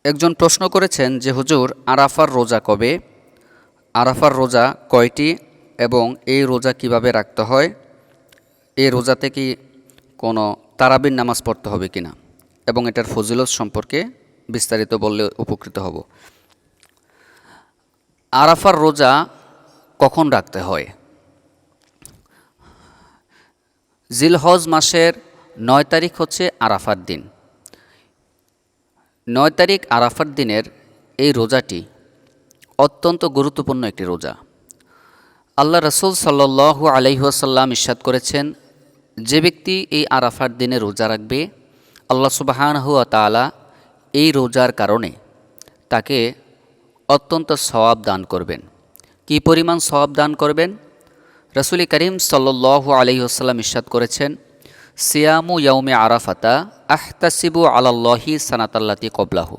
একজন প্রশ্ন করেছেন যে হুজুর, আরাফার রোজা কবে, আরাফার রোজা কয়টি এবং এই রোজা কিভাবে রাখতে হয়, এই রোজাতে কি কোনো তারাবির নামাজ পড়তে হবে কিনা এবং এটার ফজিলত সম্পর্কে বিস্তারিত বললে উপকৃত হব। আরাফার রোজা কখন রাখতে হয়? জিলহজ মাসের ৯ তারিখ হচ্ছে আরাফার দিন। ৯ তারিখ আরাফার দিনের এই রোজাটি অত্যন্ত গুরুত্বপূর্ণ একটি রোজা। আল্লাহ রসুল সাল্লাল্লাহু আলাইহি ওয়াসাল্লাম ইরশাদ করেছেন, যে ব্যক্তি এই আরাফার দিনে রোজা রাখবে, আল্লাহ সুবহানাহু ওয়া তাআলা এই রোজার কারণে তাকে অত্যন্ত সওয়াব দান করবেন। কি পরিমাণ সওয়াব দান করবেন? রাসূল করিম সাল্লাল্লাহু আলাইহি ওয়াসাল্লাম ইরশাদ করেছেন, সিয়ামু ইয়াউমে আরাফাতা আহতাসিবু আলাল্লাহি সানাতাল্লাতি কবলাহু।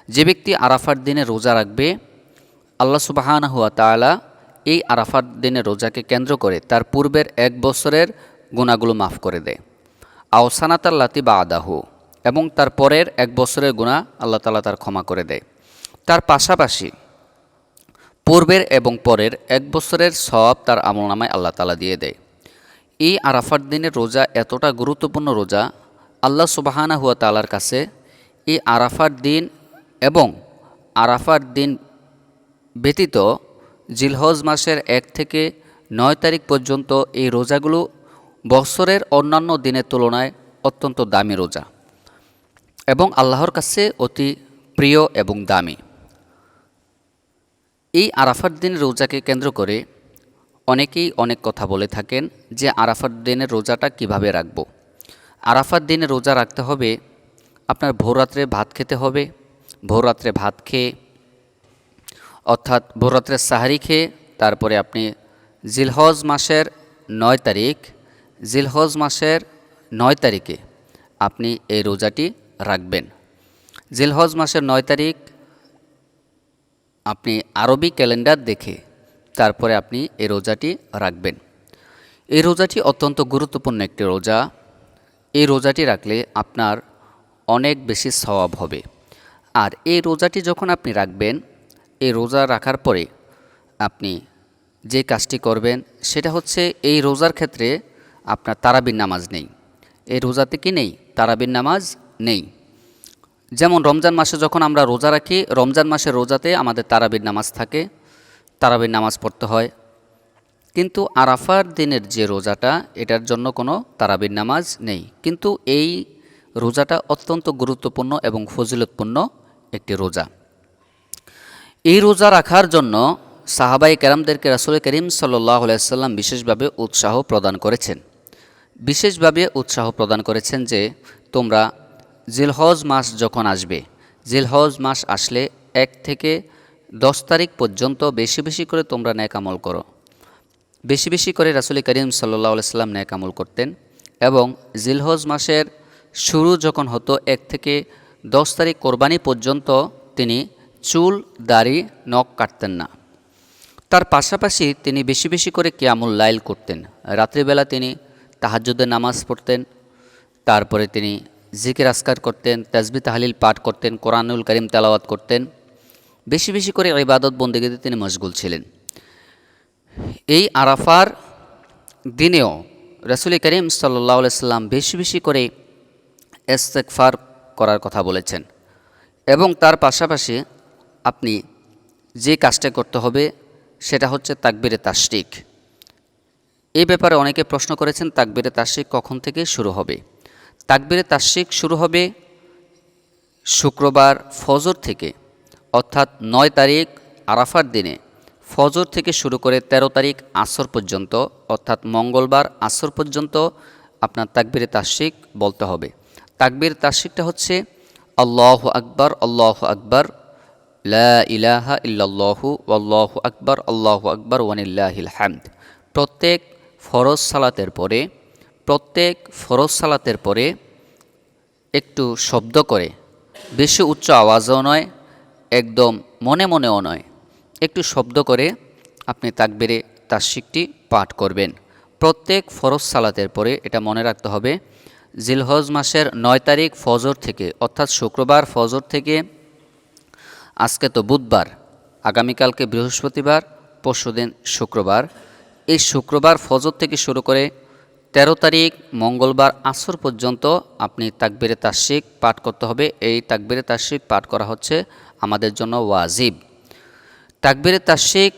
যে ব্যক্তি আরাফার দিনে রোজা রাখবে, আল্লাহ সুবহানাহু ওয়া তাআলা এই আরাফার দিনে রোজাকে কেন্দ্র করে তার পূর্বের ১ বছরের গুনাহগুলো মাফ করে দেয়। আও সানাতাল্লাতি বাদাহু, এবং তার পরের ১ বছরের গুনাহ আল্লাহ তাআলা তার ক্ষমা করে দেয়। তার পাশাপাশি পূর্বের এবং পরের ১ বছরের সওয়াব তার আমলনামায় আল্লাহ তাআলা দিয়ে দেয়। এই আরাফার দিনের রোজা এতটা গুরুত্বপূর্ণ রোজা, আল্লাহ সুবহানাহু ওয়া তাআলার কাছে এই আরাফার দিন এবং আরাফার দিন ব্যতীত জিলহজ মাসের ১ থেকে ৯ তারিখ পর্যন্ত এই রোজাগুলো বছরের অন্যান্য দিনের তুলনায় অত্যন্ত দামি রোজা এবং আল্লাহর কাছে অতি প্রিয় এবং দামি। এই আরাফার দিনের রোজাকে কেন্দ্র করে অনেকেই অনেক কথা বলে থাকেন যে আরাফার দিনের রোজাটা কিভাবে রাখব। আরাফার দিনে রোজা রাখতে হবে, আপনার ভোররাত্রে ভাত খেতে হবে। ভোররাত্রে ভাত খেয়ে, অর্থাৎ ভোররাত্রে সাহারি খেয়ে, তারপরে আপনি জিলহজ মাসের ৯ তারিখে আপনি এই রোজাটি রাখবেন। জিলহজ মাসের ৯ তারিখ আপনি আরবি ক্যালেন্ডার দেখে তারপরে আপনি এই রোজাটি রাখবেন। এই রোজাটি অত্যন্ত গুরুত্বপূর্ণ একটি রোজা। এই রোজাটি রাখলে আপনার অনেক বেশি সওয়াব হবে। আর এই রোজাটি যখন আপনি রাখবেন, এই রোজা রাখার পরে আপনি যে কাজটি করবেন সেটা হচ্ছে, এই রোজার ক্ষেত্রে আপনার তারাবির নামাজ নেই। এই রোজাতে কি নেই? তারাবির নামাজ নেই। যেমন রমজান মাসে যখন আমরা রোজা রাখি, রমজান মাসের রোজাতে আমাদের তারাবির নামাজ থাকে, তারাবির নামাজ পড়তে হয়। কিন্তু আরাফার দিনের যে রোজাটা, এটার জন্য কোনো তারাবির নামাজ নেই। কিন্তু এই রোজাটা অত্যন্ত গুরুত্বপূর্ণ এবং ফজিলতপূর্ণ একটি রোজা। এই রোজা রাখার জন্য সাহাবায়ে কেরামদেরকে রাসূল করিম সাল্লাল্লাহু আলাইহি ওয়াসাল্লাম বিশেষভাবে উৎসাহ প্রদান করেছেন যে তোমরা জিলহজ মাস যখন আসবে, জিলহজ মাস আসলে ১ থেকে ১০ তারিখ পর্যন্ত বেশি বেশি করে তোমরা নেক আমল করো। বেশি বেশি করে রাসূল করিম সাল্লাল্লাহু আলাইহি ওয়াসাল্লাম নেক আমল করতেন এবং জিলহজ মাসের শুরু যখন হতো ১ থেকে ১০ তারিখ কোরবানি পর্যন্ত তিনি চুল, দাড়ি, নখ কাটতেন না। তার পাশাপাশি তিনি বেশি বেশি করে কিয়ামুল লাইল করতেন। রাত্রিবেলা তিনি তাহাজ্জুদের নামাজ পড়তেন, তারপরে তিনি জিকির আসকার করতেন, তাসবিহ তাহলিল পাঠ করতেন, কোরআনুল কারীম তেলাওয়াত করতেন। বেশি বেশি করে ইবাদত বন্দেগীতে তিনি মশগুল ছিলেন। এই আরাফার দিনেও রাসূল করিম সাল্লাল্লাহু আলাইহি ওয়াসাল্লাম বেশি বেশি করে ইস্তেগফার করার কথা বলেছেন এবং তার পাশাপাশি আপনি যে কাজটা করতে হবে সেটা হচ্ছে তাকবীরে তাশরিক। এই ব্যাপারে অনেকে প্রশ্ন করেছেন তাকবীরে তাশরিক কখন থেকে শুরু হবে। তাকবীরে তাশরিক শুরু হবে শুক্রবার ফজর থেকে, অর্থাৎ ৯ তারিখ আরাফার দিনে ফজর থেকে শুরু করে ১৩ তারিখ আসর পর্যন্ত, অর্থাৎ মঙ্গলবার আসর পর্যন্ত আপনার তাকবীরে তাশরিক বলতে হবে। তাকবীর তাশরিকটা হচ্ছে আল্লাহু আকবার, আল্লাহু আকবার, লা ইলাহা ইল্লাল্লাহু আল্লাহু আকবার ওয়ালিল্লাহিল হামদ। প্রত্যেক ফরজ সালাতের পরে একটু শব্দ করে, বেশি উচ্চ আওয়াজও নয়, একদম মনে মনেও নয়, একটু শব্দ করে আপনি তাকবীরে তাশরিকটি পাঠ করবেন প্রত্যেক ফরজ সালাতের পরে। এটা মনে রাখতে হবে, জিলহজ মাসের ৯ তারিখ ফজর থেকে, অর্থাৎ শুক্রবার ফজর থেকে আজকে তো বুধবার, আগামীকালকে বৃহস্পতিবার, পরশুদিন শুক্রবার। এই শুক্রবার ফজর থেকে শুরু করে ১৩ তারিখ মঙ্গলবার আসর পর্যন্ত আপনি তাকবীরে তাশরিক পাঠ করতে হবে। এই তাকবীরে তাশরিক পাঠ করা হচ্ছে আমাদের জন্য ওয়াজিব। তাকবীরে তাশরিক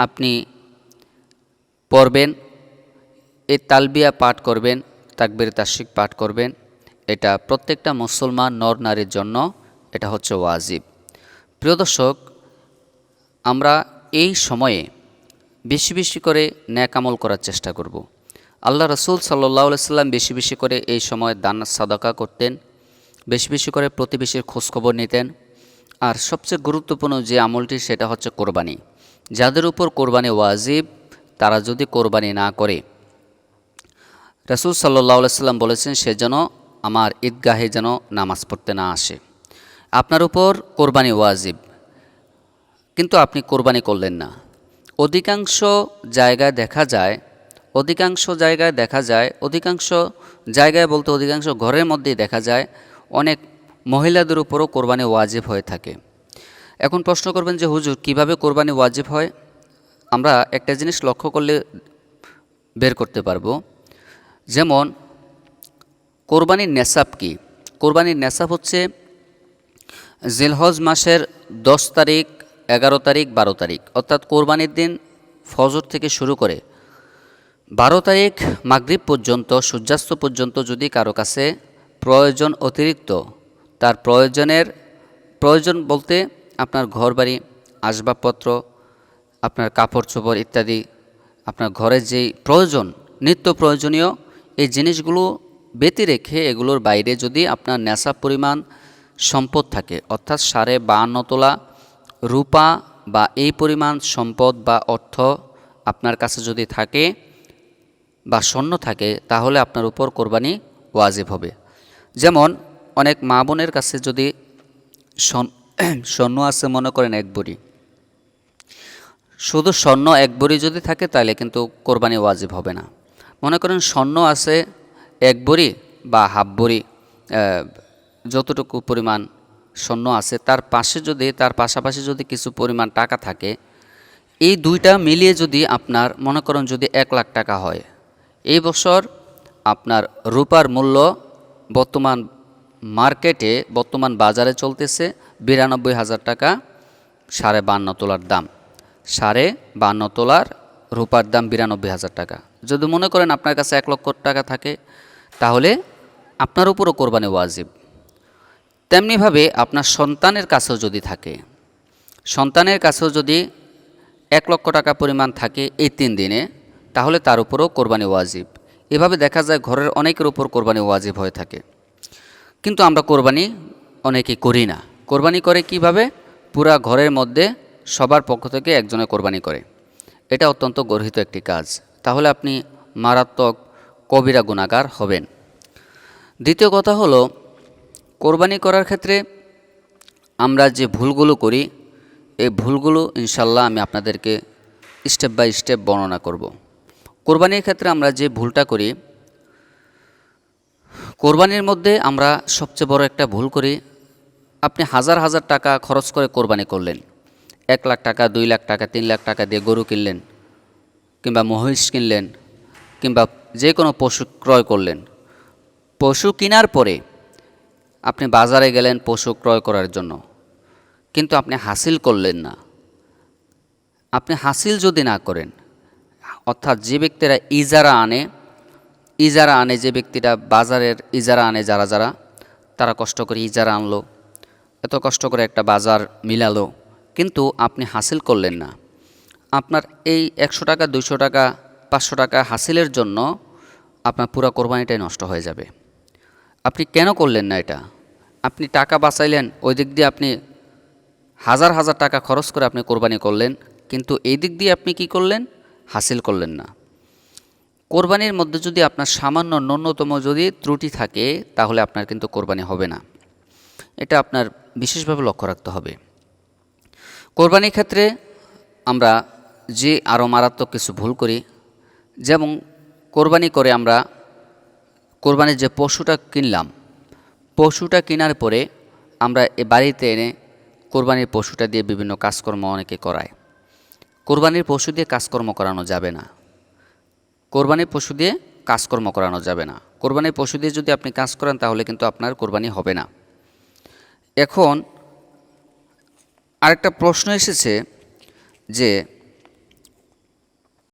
আপনি পড়বেন, এই তালবিয়া পাঠ করবেন, তাকবীরে তাশরিক পাঠ করবেন। এটা প্রত্যেকটা মুসলমান নর নারীর জন্য এটা হচ্ছে ওয়াজিব। প্রিয় দর্শক, আমরা এই সময়ে বেশি বেশি করে নেক আমল করার চেষ্টা করব। আল্লাহ রসুল সাল্লাল্লাহু আলাইহি সাল্লাম বেশি বেশি করে এই সময় দান সাদাকা করতেন, বেশি বেশি করে প্রতিবেশীর খোঁজখবর নিতেন। আর সবচেয়ে গুরুত্বপূর্ণ যে আমলটি সেটা হচ্ছে কোরবানি। যাদের উপর কোরবানি ওয়াজিব তারা যদি কোরবানি না করে, রাসূল সাল্লাল্লাহু আলাইহি সাল্লাম বলেছেন সে যেন আমার ঈদগাহে যেন নামাজ পড়তে না আসে। আপনার উপর কোরবানি ওয়াজিব, কিন্তু আপনি কোরবানি করলেন না। অধিকাংশ জায়গায় দেখা যায়, অধিকাংশ জায়গায় বলতে অধিকাংশ ঘরের মধ্যেই দেখা যায় অনেক মহিলাদের উপরও কোরবানি ওয়াজিব হয়ে থাকে। এখন প্রশ্ন করবেন যে হুজুর কিভাবে কোরবানি ওয়াজিব হয়? আমরা একটা জিনিস লক্ষ্য করলে বের করতে পারবো। যেমন কোরবানির নেসাব কি? কোরবানির নেসাব হচ্ছে জিলহজ মাসের ১০ তারিখ, ১১ তারিখ, ১২ তারিখ, অর্থাৎ কোরবানির দিন ফজর থেকে শুরু করে ১২ তারিখ মাগরিব পর্যন্ত, সূর্যাস্ত পর্যন্ত যদি কারো কাছে প্রয়োজন অতিরিক্ত, তার প্রয়োজন বলতে আপনার ঘরবাড়ি, আসবাবপত্র, আপনার কাপড় চোপড় ইত্যাদি, আপনার ঘরের যেই প্রয়োজন, নিত্য প্রয়োজনীয় এই জিনিসগুলো ব্যতি রেখে এগুলোর বাইরে যদি আপনার নেশাব পরিমাণ সম্পদ থাকে, অর্থাৎ 52.৫ তোলা রূপা বা এই পরিমাণ সম্পদ বা অর্থ আপনার কাছে যদি থাকে বা স্বর্ণ থাকে, তাহলে আপনার উপর কোরবানি ওয়াজিব হবে। যেমন অনেক মা বোনের কাছে যদি স্বর্ণ আছে মনে করেন ১ ভরি, শুধু স্বর্ণ ১ ভরি যদি থাকে তাহলে কিন্তু কোরবানি ওয়াজিব হবে না। মনে করেন স্বর্ণ আছে ১ ভরি বা হাফ ভরি, যতটুকু পরিমাণ স্বর্ণ আছে তার পাশাপাশি যদি কিছু পরিমাণ টাকা থাকে, এই দুইটা মিলিয়ে যদি আপনার মনে করেন যদি ১ লাখ টাকা হয়, এই বছর আপনার রূপার মূল্য বর্তমান মার্কেটে, বর্তমান বাজারে চলতেছে ৯২,০০০ টাকা, ৫.৫ তোলার দাম। ৫.৫ তোলার রূপার দাম ৯২,০০০ টাকা। যদি মনে করেন আপনার কাছে ১ লক্ষ টাকা থাকে, তাহলে আপনার উপরও কোরবানি ওয়াজিব। তেমনিভাবে আপনার সন্তানের কাছেও যদি থাকে, সন্তানের কাছেও যদি ১ লক্ষ টাকা পরিমাণ থাকে এই ৩ দিনে, তাহলে তার উপরও কোরবানি ওয়াজিব। এভাবে দেখা যায় ঘরের অনেকের উপর কোরবানি ওয়াজিব হয়ে থাকে। কিন্তু আমরা কোরবানি অনেকেই করি না। কোরবানি করে কিভাবে? পুরা ঘরের মধ্যে সবার পক্ষ থেকে একজনে কোরবানি করে। এটা অত্যন্ত গর্হিত একটি কাজ। তাহলে আপনি মারাত্মক কবিরা গুনাহগার হবেন। দ্বিতীয় কথা হলো, কোরবানি করার ক্ষেত্রে আমরা যে ভুলগুলো করি, এই ভুলগুলো ইনশাল্লাহ আমি আপনাদেরকে স্টেপ বাই স্টেপ বর্ণনা করব। কোরবানির ক্ষেত্রে আমরা যে ভুলটা করি, কোরবানির মধ্যে আমরা সবচেয়ে বড় একটা ভুল করি, আপনি হাজার হাজার টাকা খরচ করে কোরবানি করলেন, ১ লাখ টাকা, ২ লাখ টাকা, ৩ লাখ টাকা দিয়ে গরু কিনলেন, কিংবা মহিষ কিনলেন, কিংবা যে কোনো পশু ক্রয় করলেন। পশু কেনার পরে আপনি বাজারে গেলেন পশু ক্রয় করার জন্য, কিন্তু আপনি হাসিল করলেন না। আপনি হাসিল যদি না করেন, অর্থাৎ যে ব্যক্তিরা ইজারা আনে, যে ব্যক্তিরা বাজারের ইজারা আনে, যারা তারা কষ্ট করে ইজারা আনলো, এত কষ্ট করে একটা বাজার মিলালো, কিন্তু আপনি হাসিল করলেন না। আপনার এই ১০০ টাকা, ২০০ টাকা, ৫০০ টাকা হাসিলের জন্য আপনার পুরো কোরবানিটাই নষ্ট হয়ে যাবে। আপনি কেন করলেন না এটা? আপনি টাকা বাঁচাইলেন, ওই দিক দিয়ে আপনি হাজার হাজার টাকা খরচ করে আপনি কোরবানি করলেন, কিন্তু এই দিক দিয়ে আপনি কি করলেন? হাসিল করলেন না। কোরবানির মধ্যে যদি আপনার সামান্য ন্যূনতম যদি ত্রুটি থাকে, তাহলে আপনার কিন্তু কোরবানি হবে না। এটা আপনার বিশেষভাবে লক্ষ্য রাখতে হবে। কোরবানির ক্ষেত্রে আমরা যে আরও মারাত্মক কিছু ভুল করি, যেমন কোরবানি করে আমরা কোরবানির যে পশুটা কিনলাম, পশুটা কেনার পরে আমরা এ বাড়িতে এনে কোরবানির পশুটা দিয়ে বিভিন্ন কাজকর্ম অনেকে করায়। কোরবানির পশু দিয়ে কাজকর্ম করানো যাবে না। কোরবানির পশু দিয়ে কাজকর্ম করানো যাবে না। কোরবানির পশু দিয়ে যদি আপনি কাজ করেন তাহলে কিন্তু আপনার কোরবানি হবে না। এখন আরেকটা প্রশ্ন এসেছে যে